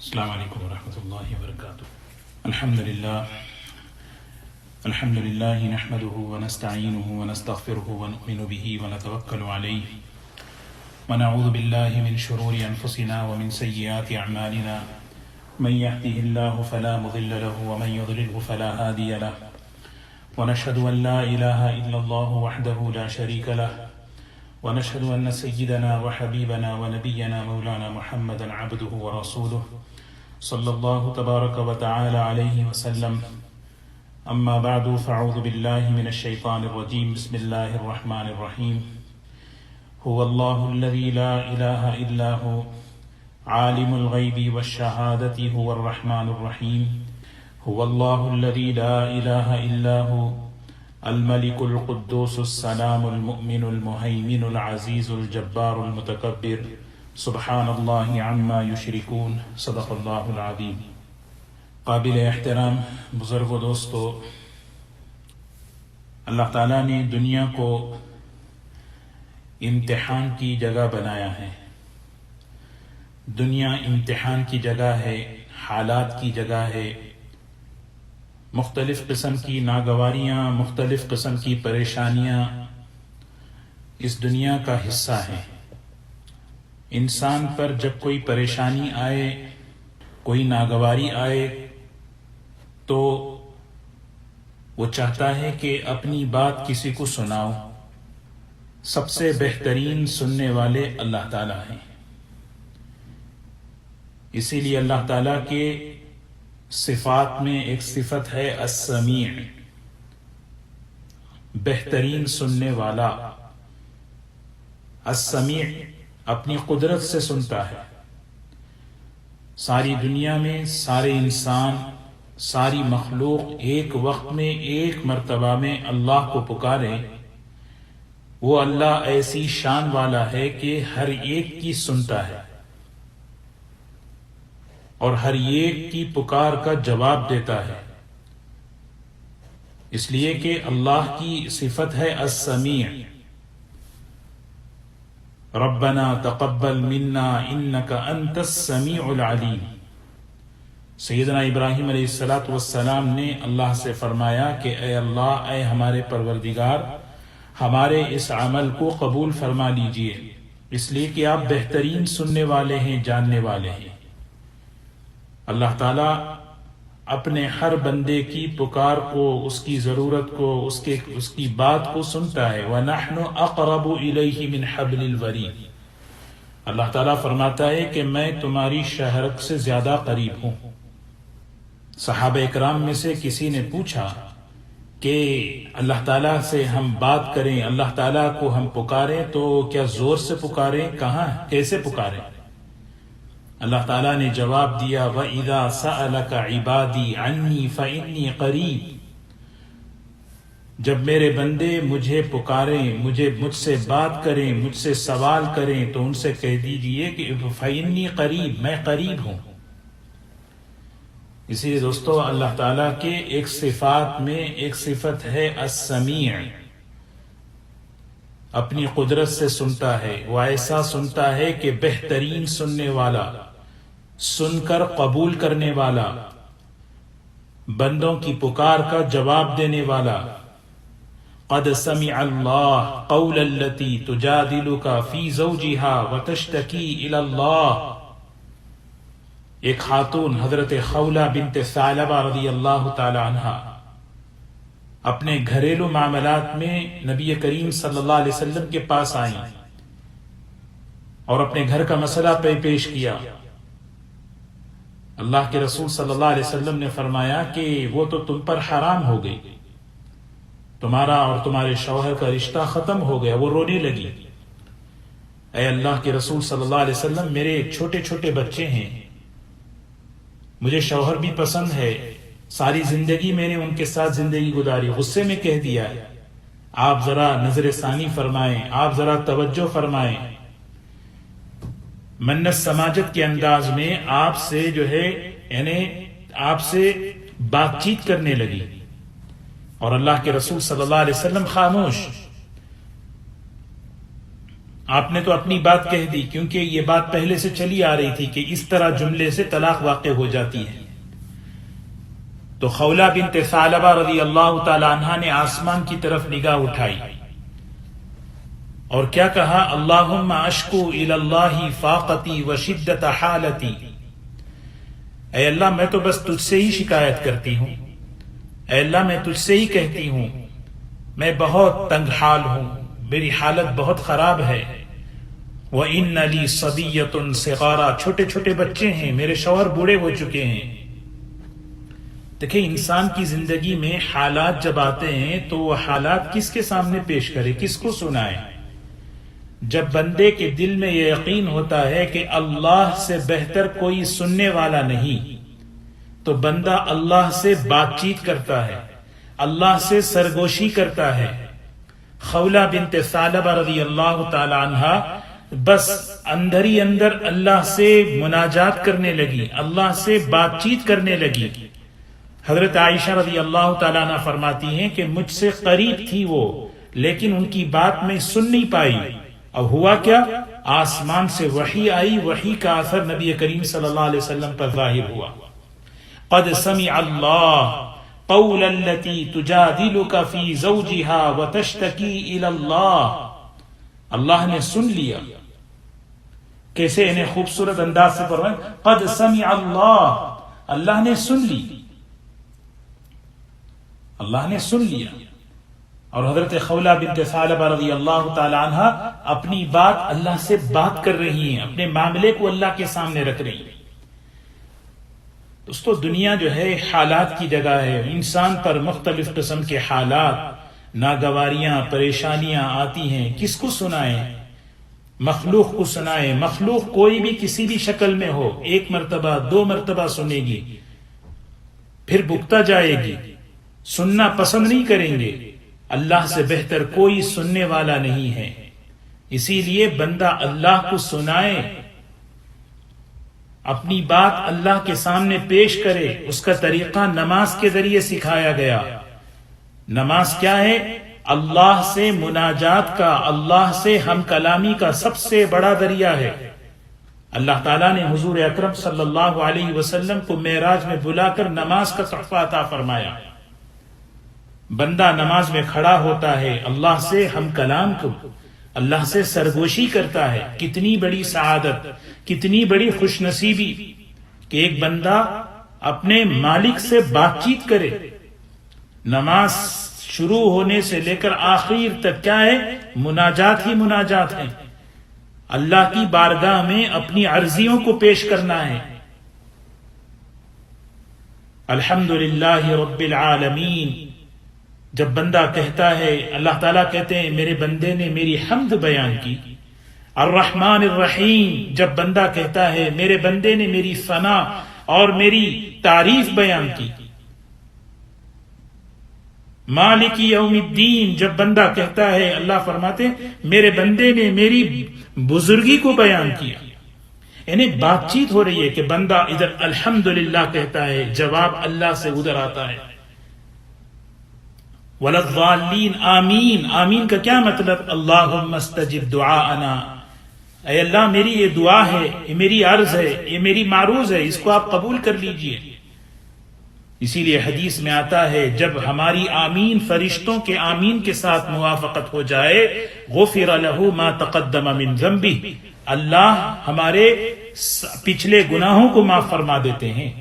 السلام علیکم ورحمۃ اللہ وبرکاتہ۔ الحمد للہ نحمده ونستعینه ونستغفره ونؤمن به ونتوکل علیہ ونعوذ باللہ من شرور انفسنا ومن سیئات اعمالنا من يهده الله فلا مضل له ومن يضلله فلا هادي له ونشهد ان لا اله الا الله وحده لا شريك له ونشهد أن سيدنا وحبيبنا ونبينا مولانا محمدا عبده ورسوله صلى الله تبارك وتعالى عليه وسلم. أما بعد فأعوذ بالله من الشيطان الرجيم. بسم الله الرحمن الرحيم. هو الله الذي لا إله إلا هو عالم الغيب والشهادة هو الرحمن الرحيم. هو الله الذي لا إله إلا هو الملك القدوس السلام المؤمن المهيمن العزيز الجبار المتكبر سبحان الله عما يشركون. صدق اللہ العظیم. قابل احترام بزرگ و دوستو، اللہ تعالیٰ نے دنیا کو امتحان کی جگہ بنایا ہے. دنیا امتحان کی جگہ ہے، حالات کی جگہ ہے. مختلف قسم کی ناگواریاں، مختلف قسم کی پریشانیاں اس دنیا کا حصہ ہیں. انسان پر جب کوئی پریشانی آئے، کوئی ناگواری آئے تو وہ چاہتا ہے کہ اپنی بات کسی کو سناؤ. سب سے بہترین سننے والے اللہ تعالیٰ ہیں. اسی لیے اللہ تعالیٰ کے صفات میں ایک صفت ہے السمیع، بہترین سننے والا. السمیع اپنی قدرت سے سنتا ہے. ساری دنیا میں سارے انسان، ساری مخلوق ایک وقت میں ایک مرتبہ میں اللہ کو پکارے، وہ اللہ ایسی شان والا ہے کہ ہر ایک کی سنتا ہے اور ہر ایک کی پکار کا جواب دیتا ہے. اس لیے کہ اللہ کی صفت ہے السمیع. ربنا تقبل منا انک انت السمیع العلیم. سیدنا ابراہیم علیہ السلام نے اللہ سے فرمایا کہ اے اللہ، اے ہمارے پروردگار، ہمارے اس عمل کو قبول فرما لیجئے، اس لیے کہ آپ بہترین سننے والے ہیں، جاننے والے ہیں. اللہ تعالیٰ اپنے ہر بندے کی پکار کو، اس کی ضرورت کو، اس کی بات کو سنتا ہے. وَنَحْنُ أَقْرَبُ إِلَيْهِ مِنْ حَبْلِ الْوَرِيدِ. اللہ تعالیٰ فرماتا ہے کہ میں تمہاری شہرک سے زیادہ قریب ہوں. صحابہ اکرام میں سے کسی نے پوچھا کہ اللہ تعالیٰ سے ہم بات کریں، اللہ تعالیٰ کو ہم پکاریں تو کیا زور سے پکاریں، کہاں کیسے پکاریں؟ اللہ تعالیٰ نے جواب دیا وَإِذَا سَأَلَكَ عِبَادِي عَنِّي فَإِنِّي قَرِيبٌ. جب میرے بندے مجھے پکاریں، مجھ سے بات کریں، مجھ سے سوال کریں تو ان سے کہہ دیجئے کہ فَإِنِّي قَرِيب، میں قریب ہوں. اسی لیے دوستو، اللہ تعالیٰ کے ایک صفات میں ایک صفت ہے السمیع. اپنی قدرت سے سنتا ہے. وہ ایسا سنتا ہے کہ بہترین سننے والا، سن کر قبول کرنے والا، بندوں کی پکار کا جواب دینے والا. قد سمع اللہ قول التی تجادلک فی زوجہا وتشتکی الی اللہ. ایک خاتون حضرت خولہ بنت ثعلبہ رضی اللہ تعالی عنہا اپنے گھریلو معاملات میں نبی کریم صلی اللہ علیہ وسلم کے پاس آئیں اور اپنے گھر کا مسئلہ پیش کیا. اللہ کے رسول صلی اللہ علیہ وسلم نے فرمایا کہ وہ تو تم پر حرام ہو گئی، تمہارا اور تمہارے شوہر کا رشتہ ختم ہو گیا. وہ رونے لگی. اے اللہ کے رسول صلی اللہ علیہ وسلم، میرے چھوٹے چھوٹے بچے ہیں، مجھے شوہر بھی پسند ہے، ساری زندگی میں نے ان کے ساتھ زندگی گزاری. غصے میں کہہ دیا، آپ ذرا نظر ثانی فرمائیں، آپ ذرا توجہ فرمائیں. منت سماجت کے انداز میں آپ سے جو ہے یعنی آپ سے بات چیت کرنے لگی اور اللہ کے رسول صلی اللہ علیہ وسلم خاموش. آپ نے تو اپنی بات کہہ دی، کیونکہ یہ بات پہلے سے چلی آ رہی تھی کہ اس طرح جملے سے طلاق واقع ہو جاتی ہے۔ تو خولہ بنت ثعلبہ رضی اللہ تعالی عنہا نے آسمان کی طرف نگاہ اٹھائی اور کیا کہا؟ اللہم اشکو الی اللہ فاقتی وشدت حالتی، اے اللہ میں تو بس تجھ سے ہی شکایت کرتی ہوں، اے اللہ میں تجھ سے ہی کہتی ہوں، میں بہت تنگ حال ہوں، میری حالت بہت خراب ہے۔ وَإِنَّ لِي صَبِيَّةٌ صِغَارًا، چھوٹے چھوٹے بچے ہیں، میرے شوہر بوڑھے ہو چکے ہیں۔ دیکھیں انسان کی زندگی میں حالات جب آتے ہیں تو وہ حالات کس کے سامنے پیش کرے، کس کو سنائے؟ جب بندے کے دل میں یہ یقین ہوتا ہے کہ اللہ سے بہتر کوئی سننے والا نہیں، تو بندہ اللہ سے بات چیت کرتا ہے، اللہ سے سرگوشی کرتا ہے۔ خولہ بنت ثعلبہ رضی اللہ تعالی عنہا بس اندر ہی اندر اللہ سے مناجات کرنے لگی، اللہ سے بات چیت کرنے لگی۔ حضرت عائشہ رضی اللہ تعالی عنہ فرماتی ہیں کہ مجھ سے قریب تھی وہ، لیکن ان کی بات میں سن نہیں پائی۔ اب ہوا کیا؟ آسمان سے وحی آئی، وحی کا اثر نبی کریم صلی اللہ علیہ وسلم پر ظاہر ہوا۔ قد سمع اللہ قول التي تجادلك في زوجها وتشتكي الى اللہ، اللہ نے سن لیا۔ کیسے انہیں خوبصورت انداز سے فرمایا، قد سمع اللہ، اللہ نے سن لی، اللہ نے سن لیا۔ اور حضرت خولہ بنت ثعلبہ رضی اللہ تعالی عنہ اپنی بات اللہ سے بات کر رہی ہیں، اپنے معاملے کو اللہ کے سامنے رکھ رہی ہیں۔ دوستو دنیا جو ہے حالات کی جگہ ہے، انسان پر مختلف قسم کے حالات، ناگواریاں، پریشانیاں آتی ہیں، کس کو سنائیں؟ مخلوق کو سنائیں۔ مخلوق کوئی بھی کسی بھی شکل میں ہو، ایک مرتبہ 2 مرتبہ سنے گی، پھر بکتا جائے گی، سننا پسند نہیں کریں گے۔ اللہ سے بہتر کوئی سننے والا نہیں ہے، اسی لیے بندہ اللہ کو سنائے، اپنی بات اللہ کے سامنے پیش کرے۔ اس کا طریقہ نماز کے ذریعے سکھایا گیا۔ نماز کیا ہے؟ اللہ سے مناجات کا، اللہ سے ہم کلامی کا سب سے بڑا ذریعہ ہے۔ اللہ تعالیٰ نے حضور اکرم صلی اللہ علیہ وسلم کو معراج میں بلا کر نماز کا تحفہ عطا فرمایا۔ بندہ نماز میں کھڑا ہوتا ہے، اللہ سے ہم کلام کو، اللہ سے سرگوشی کرتا ہے۔ کتنی بڑی سعادت، کتنی بڑی خوش نصیبی کہ ایک بندہ اپنے مالک سے بات چیت کرے۔ نماز شروع ہونے سے لے کر آخر تک کیا ہے؟ مناجات ہی مناجات ہیں۔ اللہ کی بارگاہ میں اپنی عرضیوں کو پیش کرنا ہے۔ الحمدللہ رب العالمین جب بندہ کہتا ہے، اللہ تعالیٰ کہتے ہیں میرے بندے نے میری حمد بیان کی۔ الرحمن الرحیم جب بندہ کہتا ہے میرے بندے نے میری ثنا اور میری تعریف بیان کی۔ مالک یوم الدین جب بندہ کہتا ہے، اللہ فرماتے ہیں میرے بندے نے میری بزرگی کو بیان کیا۔ یعنی بات چیت ہو رہی ہے کہ بندہ ادھر الحمدللہ کہتا ہے، جواب اللہ سے ادھر آتا ہے۔ وَلَلضَّالِّينَ آمین، آمین کا کیا مطلب؟ اللہم استجب دعاءنا، اے اللہ میری یہ دعا ہے، یہ میری عرض ہے، یہ میری معروض ہے، اس کو آپ قبول کر لیجئے۔ اسی لیے حدیث میں آتا ہے جب ہماری آمین فرشتوں کے آمین کے ساتھ موافقت ہو جائے، غفر له ما تقدم من ذنبہ، اللہ ہمارے پچھلے گناہوں کو معاف فرما دیتے ہیں۔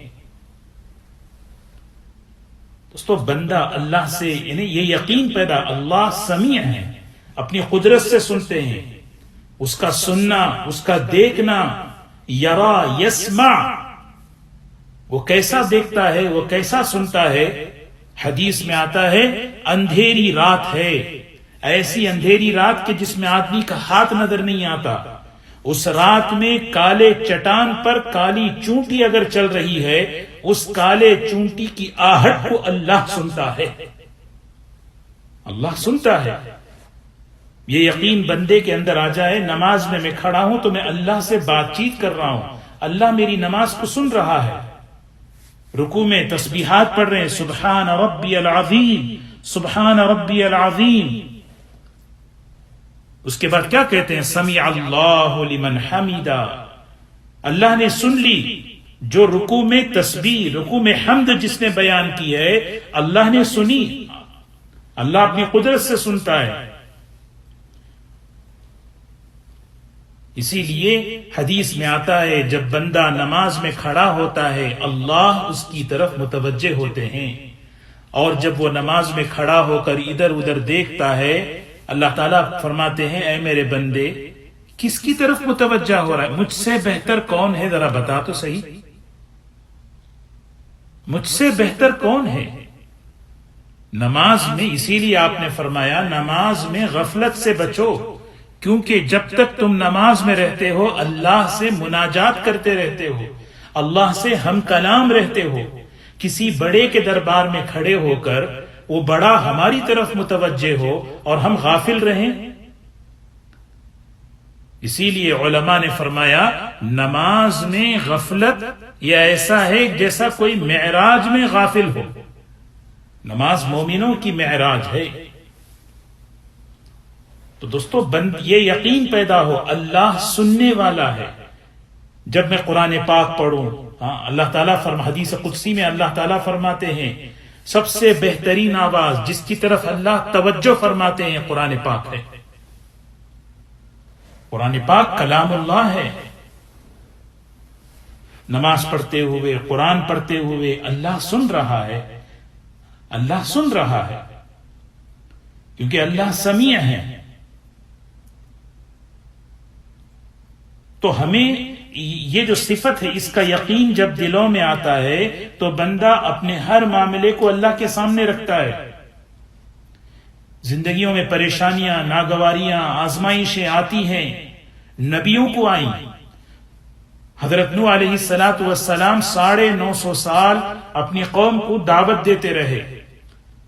دوستو بندہ اللہ سے یعنی یہ یقین پیدا، اللہ سمیع ہے، اپنی قدرت سے سنتے ہیں۔ اس کا سننا، اس کا دیکھنا، یرا یسمع، وہ کیسا دیکھتا ہے، وہ کیسا سنتا ہے۔ حدیث میں آتا ہے اندھیری رات ہے، ایسی اندھیری رات کہ جس میں آدمی کا ہاتھ نظر نہیں آتا۔ اس رات میں کالے چٹان پر کالی چونٹی اگر چل رہی ہے، اس کالے چونٹی کی آہٹ کو اللہ سنتا ہے، اللہ سنتا ہے۔ یہ یقین بندے کے اندر آ جائے، نماز میں کھڑا ہوں تو میں اللہ سے بات چیت کر رہا ہوں، اللہ میری نماز کو سن رہا ہے۔ رکوع میں تسبیحات پڑھ رہے ہیں، سبحان ربی العظیم، سبحان ربی العظیم۔ اس کے بعد کیا کہتے ہیں؟ سمع اللہ لمن حمیدا، اللہ نے سن لی جو رکوع میں تسبیح، رکوع میں حمد جس نے بیان کی ہے، اللہ نے سنی۔ اللہ اپنی قدرت سے سنتا ہے۔ اسی لیے حدیث میں آتا ہے جب بندہ نماز میں کھڑا ہوتا ہے اللہ اس کی طرف متوجہ ہوتے ہیں، اور جب وہ نماز میں کھڑا ہو کر ادھر ادھر دیکھتا ہے اللہ تعالیٰ فرماتے ہیں اے میرے بندے کس کی طرف متوجہ ہو رہا ہے؟ مجھ سے بہتر کون ہے؟ ذرا بتا تو صحیح، مجھ سے بہتر کون ہے؟ نماز میں اسی لیے آپ نے فرمایا نماز میں غفلت سے بچو، کیونکہ جب تک تم نماز میں رہتے ہو اللہ سے مناجات کرتے رہتے ہو، اللہ سے ہم کلام رہتے ہو۔ کسی بڑے کے دربار میں کھڑے ہو کر وہ بڑا ہماری طرف متوجہ ہو اور ہم غافل رہیں۔ اسی لیے علماء نے فرمایا نماز میں غفلت یہ ایسا ہے جیسا کوئی معراج میں غافل ہو۔ نماز مومنوں کی معراج ہے۔ تو دوستو یہ یقین پیدا ہو اللہ سننے والا ہے۔ جب میں قرآن پاک پڑھوں، اللہ تعالیٰ حدیث قدسی میں اللہ تعالیٰ فرماتے ہیں سب سے بہترین آواز جس کی طرف اللہ توجہ فرماتے ہیں قرآن پاک ہے۔ قرآن پاک کلام اللہ ہے۔ نماز پڑھتے ہوئے، قرآن پڑھتے ہوئے اللہ سن رہا ہے، اللہ سن رہا ہے، کیونکہ اللہ سمیع ہے۔ تو ہمیں یہ جو صفت ہے اس کا یقین جب دلوں میں آتا ہے تو بندہ اپنے ہر معاملے کو اللہ کے سامنے رکھتا ہے۔ زندگیوں میں پریشانیاں، ناگواریاں، آزمائشیں آتی ہیں، نبیوں کو آئیں۔ حضرت نوح علیہ السلام 950 سال اپنی قوم کو دعوت دیتے رہے،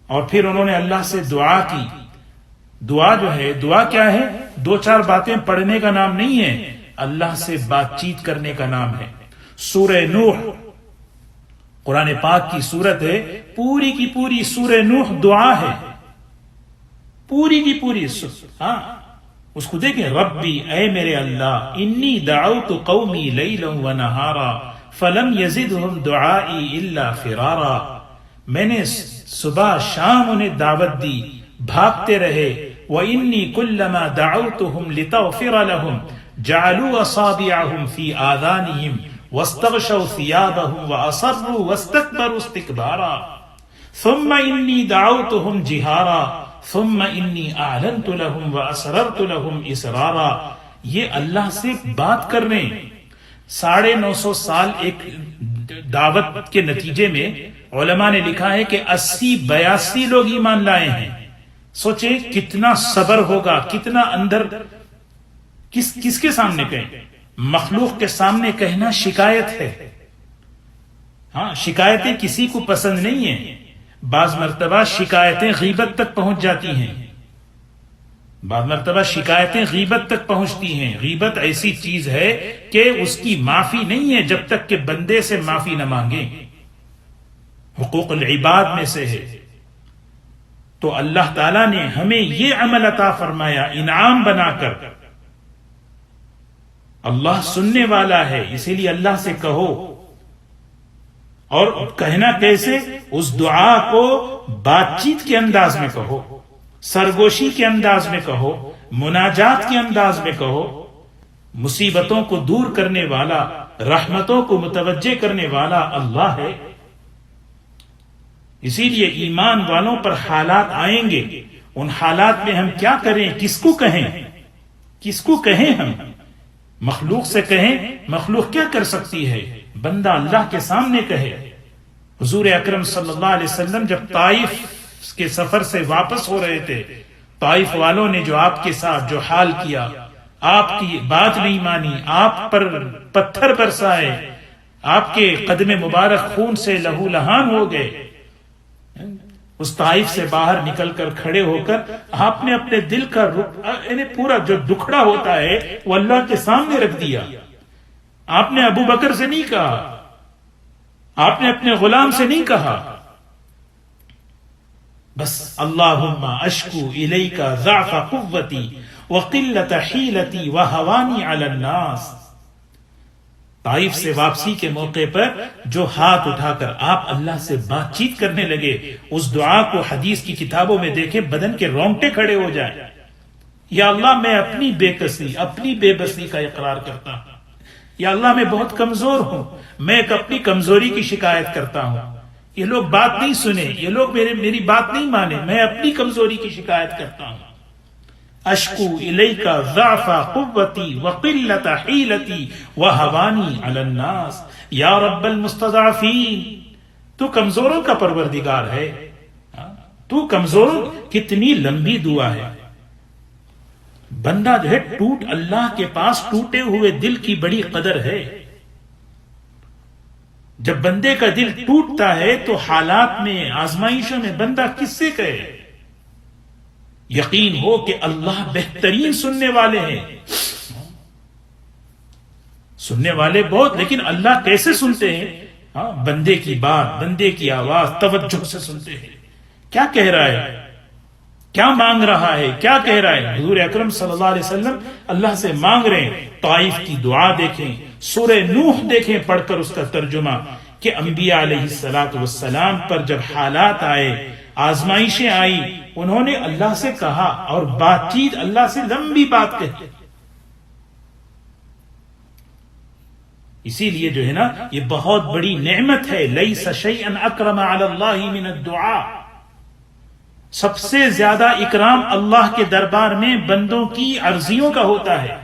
اور پھر انہوں نے اللہ سے دعا کی۔ دعا جو ہے، دعا کیا ہے؟ 2-4 باتیں پڑھنے کا نام نہیں ہے، اللہ سے بات چیت کرنے کا نام ہے۔ سورہ نوح قرآن پاک کی سورت ہے، پوری کی پوری سورہ نوح دعا ہے، پوری کی پوری۔ اس کو دیکھیں، ربی اے میرے اللہ، انی دعوت قومی لیلا ونہارا فلم یزدہم دعائی الا فرارا، میں نے صبح شام انہیں دعوت دی، بھاگتے رہے۔ وانی کلما دعوتہم لتغفر لہم جعلوا اصابعهم في آذانهم واستغشوا ثيابهم واصروا واستكبروا استكبارا ثم اني دعوتهم جهارا ثم اني اعلنت لهم واسررت لهم اسرارا۔ یہ اللہ سے بات کرنے 950 سال ایک دعوت کے نتیجے میں علماء نے لکھا ہے کہ 80-82 لوگ ایمان لائے ہیں۔ سوچیں کتنا صبر ہوگا، کتنا اندر کس کے سامنے کہیں؟ مخلوق کے سامنے کہنا شکایت ہے۔ شکایتیں کسی کو پسند نہیں ہیں۔ بعض مرتبہ شکایتیں غیبت تک پہنچ جاتی ہیں، بعض مرتبہ شکایتیں غیبت تک پہنچتی ہیں۔ غیبت ایسی چیز ہے کہ اس کی معافی نہیں ہے جب تک کہ بندے سے معافی نہ مانگیں، حقوق العباد میں سے ہے۔ تو اللہ تعالیٰ نے ہمیں یہ عمل عطا فرمایا انعام بنا کر۔ اللہ سننے والا ہے، اسی لیے اللہ سے کہو۔ اور کہنا کیسے؟ اس دعا کو بات چیت کے انداز میں کہو، سرگوشی کے انداز میں کہو، مناجات کے انداز میں کہو۔ مصیبتوں کو دور کرنے والا، رحمتوں کو متوجہ کرنے والا اللہ ہے۔ اسی لیے ایمان والوں پر حالات آئیں گے، ان حالات میں ہم کیا کریں؟ کس کو کہیں؟ کس کو کہیں؟ ہم مخلوق سے کہیں؟ مخلوق کیا کر سکتی ہے؟ بندہ اللہ کے سامنے کہے۔ حضور اکرم صلی اللہ علیہ وسلم جب طائف کے سفر سے واپس ہو رہے تھے، طائف والوں نے جو آپ کے ساتھ جو حال کیا، آپ کی بات نہیں مانی، آپ پر پتھر برسائے، آپ کے قدم مبارک خون سے لہو لہان ہو گئے۔ اس طائف سے باہر نکل کر کھڑے ہو کر آپ نے اپنے دل کا یعنی پورا جو دکھڑا ہوتا ہے وہ اللہ کے سامنے رکھ دیا۔ آپ نے ابو بکر سے نہیں کہا، آپ نے اپنے غلام سے نہیں کہا، بس اللہم اشکو الیک ضعف قوتی وقلت حیلتی وہوانی علی الناس. طائف سے واپسی کے موقع پر جو ہاتھ اٹھا کر آپ اللہ سے بات چیت کرنے لگے، اس دعا کو حدیث کی کتابوں میں دیکھیں بدن کے رونگٹے کھڑے ہو جائیں. یا اللہ میں اپنی بے کسی، اپنی بے بسی کا اقرار کرتا ہوں. یا اللہ میں بہت کمزور ہوں، میں ایک اپنی کمزوری کی شکایت کرتا ہوں. یہ لوگ بات نہیں سنے، یہ لوگ میری بات نہیں مانے، میں اپنی کمزوری کی شکایت کرتا ہوں. اشکو الیک ضعف قوتی وقلت حیلتی وہوانی علی الناس. یا رب المستضعفین، تو کمزوروں کا پروردگار ہے، تو کمزوروں. کتنی لمبی دعا ہے. بندہ جو ہے اللہ کے پاس ٹوٹے ہوئے دل کی بڑی قدر ہے. جب بندے کا دل ٹوٹتا ہے تو حالات میں، آزمائشوں میں بندہ کس سے کہے؟ یقین ہو کہ اللہ بہترین سننے والے ہیں. سننے والے بہت، لیکن اللہ کیسے سنتے ہیں؟ بندے کی بات، بندے کی آواز توجہ سے سنتے ہیں. کیا کہہ رہا ہے، کیا مانگ رہا ہے، کیا کہہ رہا ہے. حضور اکرم صلی اللہ علیہ وسلم اللہ سے مانگ رہے ہیں. طائف کی دعا دیکھیں، سورہ نوح دیکھیں پڑھ کر اس کا ترجمہ، کہ انبیاء علیہ الصلوۃ والسلام پر جب حالات آئے، آزمائشیں آئی، انہوں نے اللہ سے کہا اور بات چیت اللہ سے لمبی بات کہی. اسی لیے جو ہے نا، یہ بہت بڑی نعمت ہے. لیس شیئا اکرم علی اللہ من الدعاء. سب سے زیادہ اکرام اللہ کے دربار میں بندوں کی عرضیوں کا ہوتا ہے،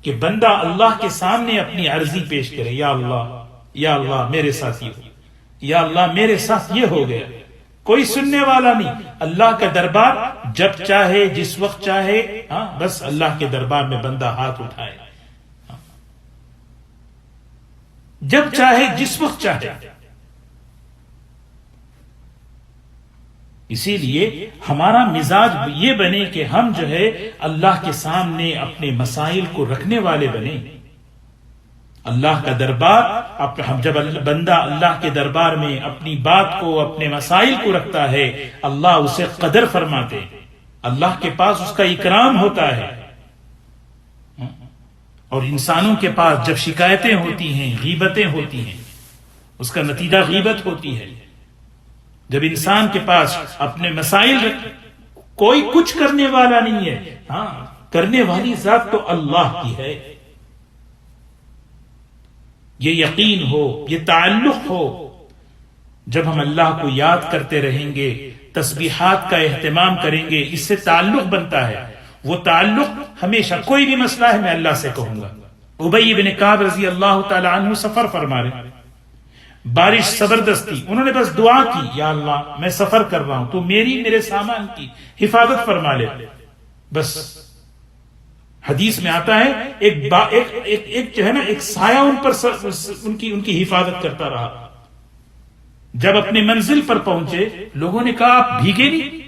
کہ بندہ اللہ کے سامنے اپنی عرضی پیش کرے. یا اللہ، یا اللہ میرے ساتھ یہ ہو، یا اللہ میرے ساتھ یہ ہو گیا. کوئی سننے والا نہیں. اللہ کا دربار جب چاہے، جس وقت چاہے، بس اللہ کے دربار میں بندہ ہاتھ اٹھائے، جب چاہے، جس وقت چاہے. اسی لیے ہمارا مزاج یہ بنے کہ ہم جو ہے اللہ کے سامنے اپنے مسائل کو رکھنے والے بنے. اللہ کا دربار، جب بندہ اللہ کے دربار میں اپنی بات کو، اپنے مسائل کو رکھتا ہے، اللہ اسے قدر فرماتے، اللہ کے پاس اس کا اکرام ہوتا ہے. اور انسانوں کے پاس جب شکایتیں ہوتی ہیں، غیبتیں ہوتی ہیں، اس کا نتیجہ غیبت ہوتی ہے. جب انسان کے پاس اپنے مسائل کوئی کچھ کرنے والا نہیں ہے، کرنے والی ذات تو اللہ کی ہے. یہ یقین ہو، یہ تعلق ہو. جب ہم اللہ کو یاد کرتے رہیں گے، تسبیحات کا اہتمام کریں گے، اس سے تعلق بنتا ہے. وہ تعلق ہمیشہ، کوئی بھی مسئلہ ہے میں اللہ سے کہوں گا. ابی بن کعب رضی اللہ تعالی عنہ سفر فرما رہے، بارش زبردستی، انہوں نے بس دعا کی، یا اللہ میں سفر کر رہا ہوں، تو میرے سامان کی حفاظت فرما لے. بس حدیث میں آتا ہے ایک جو ہے نا، ایک سایہ ان پر ان کی حفاظت کرتا رہا. جب اپنے منزل پر پہنچے، لوگوں نے کہا آپ بھیگے نہیں؟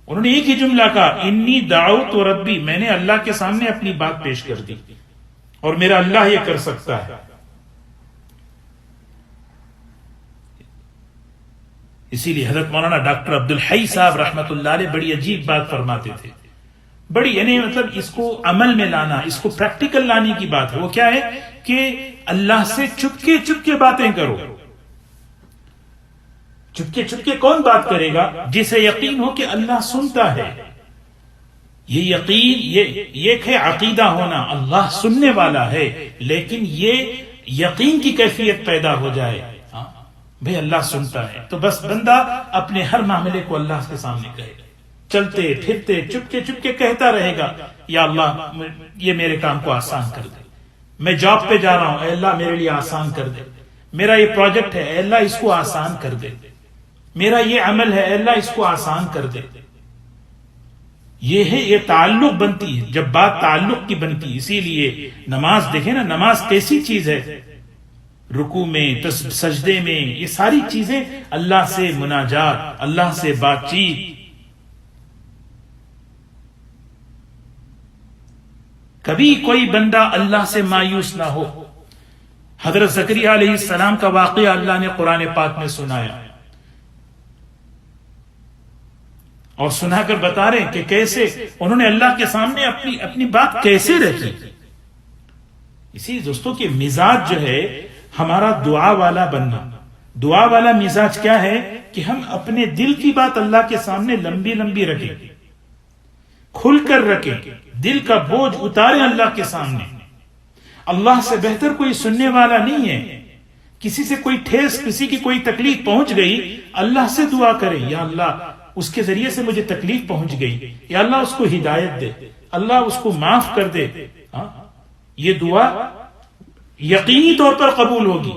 انہوں نے ایک ہی جملہ کہا، انی دعوت ربی، میں نے اللہ کے سامنے اپنی بات پیش کر دی اور میرا اللہ یہ کر سکتا ہے. اسی لیے حضرت مولانا ڈاکٹر عبدالحی صاحب رحمۃ اللہ علیہ بڑی عجیب بات فرماتے تھے. بڑی، یعنی مطلب اس کو عمل میں لانا، اس کو پریکٹیکل لانے کی بات ہے. وہ کیا ہے کہ اللہ سے چپکے چپکے باتیں کرو. چپکے چپکے کون بات کرے گا؟ جسے یقین ہو کہ اللہ سنتا ہے. یہ یقین، یہ ہے عقیدہ ہونا، اللہ سننے والا ہے. لیکن یہ یقین کی کیفیت پیدا ہو جائے، بھئی اللہ سنتا ہے، تو بس بندہ اپنے ہر معاملے کو اللہ کے سامنے کہے گا. چلتے پھرتے چپکے چپکے کہتا رہے گا، یا اللہ یہ میرے کام کو آسان کر دے. میں جاب پہ جا رہا ہوں، اے اللہ میرے لیے آسان کر دے. میرا یہ پروجیکٹ ہے، اے اللہ اس کو آسان کر دے. میرا یہ عمل ہے، اے اللہ اس کو آسان کر دے. یہ تعلق بنتی ہے جب بات تعلق کی بنتی. اسی لیے نماز دیکھیں نا، نماز کیسی چیز ہے. رکوع میں، سجدے میں، یہ ساری چیزیں اللہ سے مناجات، اللہ سے بات چیت. کبھی کوئی بندہ اللہ سے مایوس نہ ہو. حضرت زکریا علیہ السلام کا واقعہ اللہ نے قرآن پاک میں سنایا. اور سنا کر بتا رہے ہیں کہ کیسے انہوں نے اللہ کے سامنے اپنی بات کیسے رکھی. اسی دوستوں کے مزاج جو ہے ہمارا دعا والا بننا. دعا والا مزاج کیا ہے کہ ہم اپنے دل کی بات اللہ کے سامنے لمبی لمبی رکھیں, کھل کر رکھیں, دل کا بوجھ اتاریں اللہ کے سامنے. اللہ سے بہتر کوئی سننے والا نہیں ہے. کسی سے کوئی ٹھیس, کسی کی کوئی تکلیف پہنچ گئی, اللہ سے دعا کرے, یا اللہ اس کے ذریعے سے مجھے تکلیف پہنچ گئی, یا اللہ اس کو ہدایت دے, اللہ اس کو معاف کر دے. یہ دعا یقینی طور پر قبول ہوگی.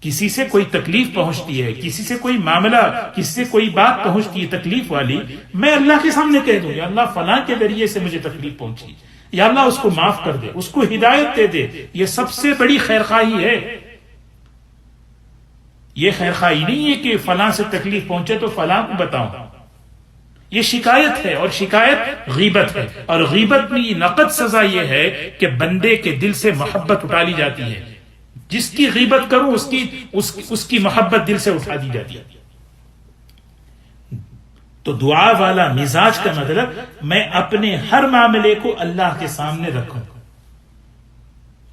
کسی سے کوئی تکلیف پہنچتی ہے, کسی سے کوئی معاملہ, کسی سے کوئی بات پہنچتی ہے تکلیف والی, میں اللہ کے سامنے کہہ دوں یا اللہ فلاں کے ذریعے سے مجھے تکلیف پہنچی, یا اللہ اس کو معاف کر دے, اس کو ہدایت دے دے. یہ سب سے بڑی خیرخواہی ہے. یہ خیرخواہی نہیں ہے کہ فلاں سے تکلیف پہنچے تو فلاں کو بتاؤں. یہ شکایت ہے, اور شکایت غیبت ہے, اور غیبت میں نقد سزا یہ ہے کہ بندے کے دل سے محبت اٹھا لی جاتی ہے. جس کی غیبت کروں اس کی محبت دل سے اٹھا دی جاتی ہے. تو دعا والا مزاج کا مطلب میں اپنے ہر معاملے کو اللہ کے سامنے رکھوں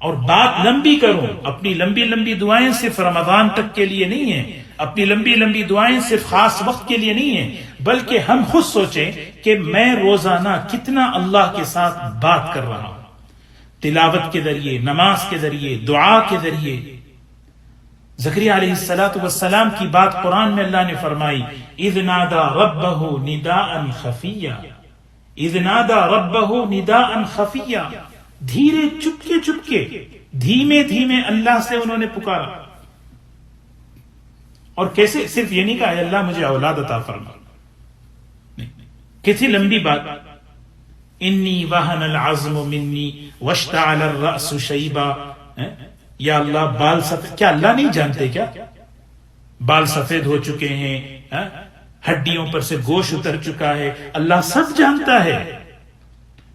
اور بات لمبی کروں. اپنی لمبی لمبی دعائیں صرف رمضان تک کے لیے نہیں ہیں, اپنی لمبی لمبی دعائیں صرف خاص وقت کے لیے نہیں ہیں, بلکہ ہم خود سوچیں کہ میں روزانہ کتنا اللہ کے ساتھ بات کر رہا ہوں, تلاوت کے ذریعے, نماز کے ذریعے, دعا کے ذریعے. زکریا علیہ السلام کی بات قرآن میں اللہ نے فرمائی, اذ نادى ربہ نداء خفیا, اذ نادى ربہ نداء خفیا, دھیرے چپکے چپکے, دھیمے دھیمے اللہ سے انہوں نے پکارا. اور کیسے؟ صرف یہ نہیں کہا اے اللہ مجھے اولاد عطا فرما, کتنی لمبی بات. انی وہن العظم منی واشتعل الرأس شیبا, یا اللہ بال سفید, کیا اللہ نہیں جانتے کیا؟ بال سفید ہو چکے ہیں, ہڈیوں پر سے گوشت اتر چکا ہے, اللہ سب جانتا ہے.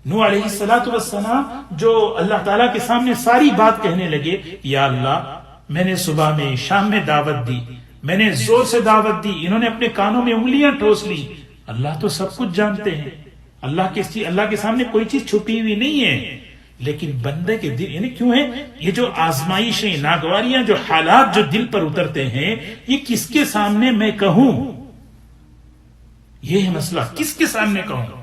نوح علیہ السلام جو اللہ تعالیٰ کے سامنے ساری بات کہنے لگے, یا اللہ میں نے صبح میں شام میں دعوت دی, میں نے زور سے دعوت دی, انہوں نے اپنے کانوں میں انگلیاں ٹھوس لی. اللہ تو سب کچھ جانتے ہیں, اللہ کے سامنے کوئی چیز چھپی ہوئی نہیں ہے. لیکن بندے کے دل, یعنی کیوں ہے یہ جو آزمائشیں, ناگواریاں, جو حالات جو دل پر اترتے ہیں, یہ کس کے سامنے میں کہوں؟ یہ ہے مسئلہ, کس کے سامنے کہوں؟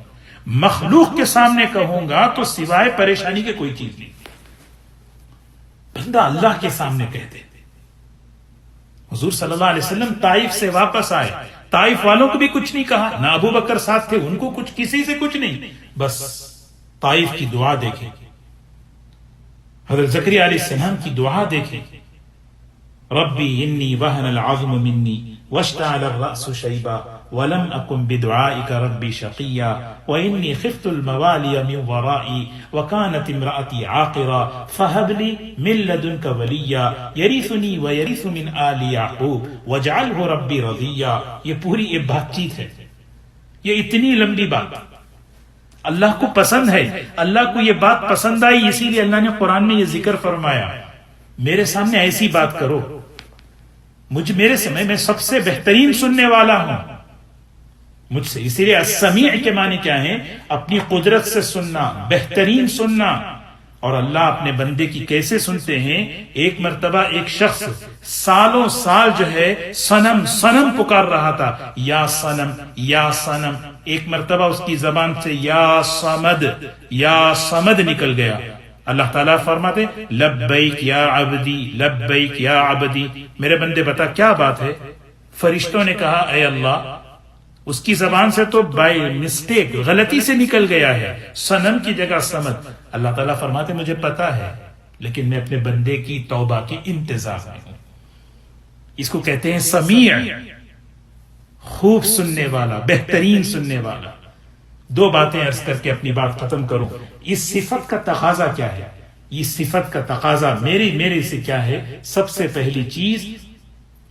مخلوق کے سامنے کہوں گا تو سوائے پریشانی کے کوئی چیز نہیں. بندہ اللہ کے سامنے کہتے. حضور صلی اللہ علیہ وسلم طائف سے واپس آئے, طائف والوں کو بھی کچھ نہیں کہا, نہ ابو بکر ساتھ تھے, ان کو کچھ, کسی سے کچھ نہیں, بس طائف کی دعا دیکھیں, حضرت زکریا علیہ السلام کی دعا دیکھیں, ربی انی وہن العظم منی واشتعل الرأس شیبا ولم اکن بدعائک ربی شقیا وانی خفت الموالی من ورائي وكانت امرأتی عاقرا فهب لی من لدنک ولیا یرثنی ویرث من آل یعقوب واجعلہ ربی رضیا. یہ پوری ایک بات چیت ہے, یہ اتنی لمبی بات اللہ کو پسند ہے. اللہ کو یہ بات پسند آئی, اسی لیے اللہ نے قرآن میں یہ ذکر فرمایا, میرے سامنے ایسی بات کرو, میرے سامنے میں سب سے بہترین سننے والا ہوں مجھ سے. اسی لیے السمیع کے معنی کیا ہیں؟ اپنی قدرت سے سننا, بہترین سننا. اور اللہ اپنے بندے کی کیسے سنتے ہیں؟ ایک مرتبہ ایک شخص سالوں سال جو ہے صنم صنم پکار رہا تھا, یا صنم یا صنم. ایک مرتبہ اس کی زبان سے یا صمد نکل گیا. اللہ تعالیٰ فرماتے لبیک یا عبدی, لبیک یا عبدی, میرے بندے بتا کیا بات ہے؟ فرشتوں نے کہا اے اللہ اس کی زبان سے تو بائی مسٹیک, غلطی سے نکل گیا ہے, صنم کی جگہ صمد. اللہ تعالیٰ فرماتے مجھے پتا ہے, لیکن میں اپنے بندے کی توبہ کی انتظار میں ہوں. اس کو کہتے ہیں سمیع, خوب سننے والا, بہترین سننے والا. دو باتیں عرض کر کے اپنی بات ختم کروں. اس صفت کا تقاضا کیا ہے؟ اس صفت کا تقاضا میرے سے کیا ہے؟ سب سے پہلی چیز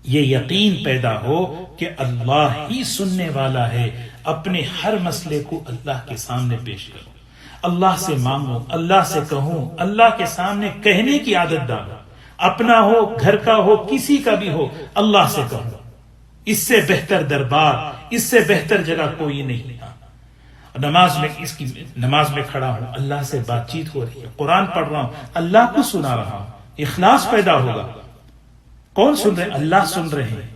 یہ یقین پیدا ہو کہ اللہ ہی سننے والا ہے. اپنے ہر مسئلے کو اللہ کے سامنے پیش کرو, اللہ سے مانگو, اللہ سے کہوں, اللہ کے سامنے کہنے کی عادت ڈالو. اپنا ہو, گھر کا ہو, کسی کا بھی ہو, اللہ سے کہو. اس سے بہتر دربار، اس سے بہتر جگہ کوئی نہیں. نماز میں کھڑا ہوں، اللہ سے بات چیت ہو رہی ہے، قرآن پڑھ رہا ہوں، اللہ کو سنا رہا ہوں، اخلاص پیدا ہوگا. کون سن رہے ہیں؟ اللہ سن رہے ہیں.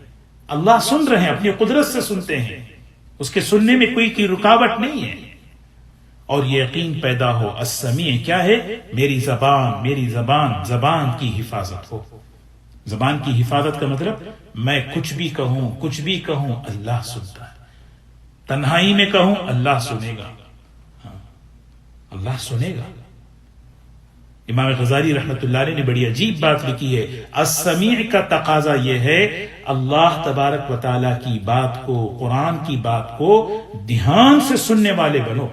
اللہ سن رہے ہیں، اپنی قدرت سے سنتے ہیں، اس کے سننے میں کوئی رکاوٹ نہیں ہے. اور یہ یقین پیدا ہو، السمیع کیا ہے؟ میری زبان کی حفاظت ہو. زبان کی حفاظت کا مطلب میں کچھ بھی کہوں اللہ سنتا ہے. تنہائی میں کہوں اللہ سنے گا. اللہ سنے گا. امام غزالی رحمت اللہ علیہ نے بڑی عجیب بات لکھی ہے. السمیع کا تقاضا یہ ہے اللہ تبارک و تعالی کی بات کو، قرآن کی بات کو دھیان سے سننے والے بنو.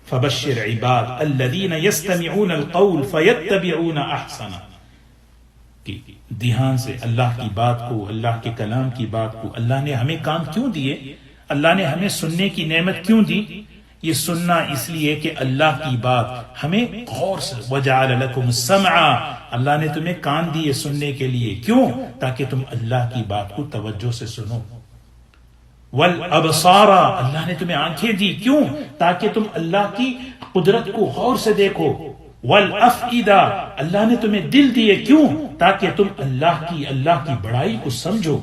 فبشر عباد الذین یستمعون القول فیتبعون احسنہ. دھیان سے اللہ کی بات کو، اللہ کے کلام کی بات کو. اللہ نے ہمیں کام کیوں دیے؟ اللہ نے ہمیں سننے کی نعمت کیوں دی؟ یہ سننا اس لیے کہ اللہ کی بات ہمیں غور سے. وجعل لکم السمع، اللہ نے تمہیں کان دیے سننے کے لیے. کیوں؟ تاکہ تم اللہ کی بات کو توجہ سے سنو. والابصار، اللہ نے تمہیں آنکھیں دی. کیوں؟ تاکہ تم اللہ کی قدرت کو غور سے دیکھو. والافئدہ، اللہ نے تمہیں دل دیے. کیوں؟ تاکہ تم اللہ کی بڑائی کو سمجھو.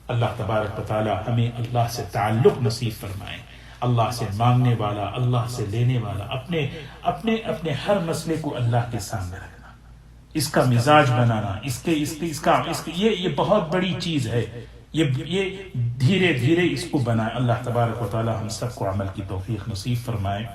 اللہ تبارک و تعالی ہمیں اللہ سے تعلق نصیب فرمائے. اللہ سے مانگنے والا، اللہ سے لینے والا، اپنے ہر مسئلے کو اللہ کے سامنے رکھنا، اس کا مزاج بنانا، یہ بہت بڑی چیز ہے. یہ دھیرے دھیرے اس کو بنائے. اللہ تبارک و تعالی ہم سب کو عمل کی توفیق نصیب فرمائے.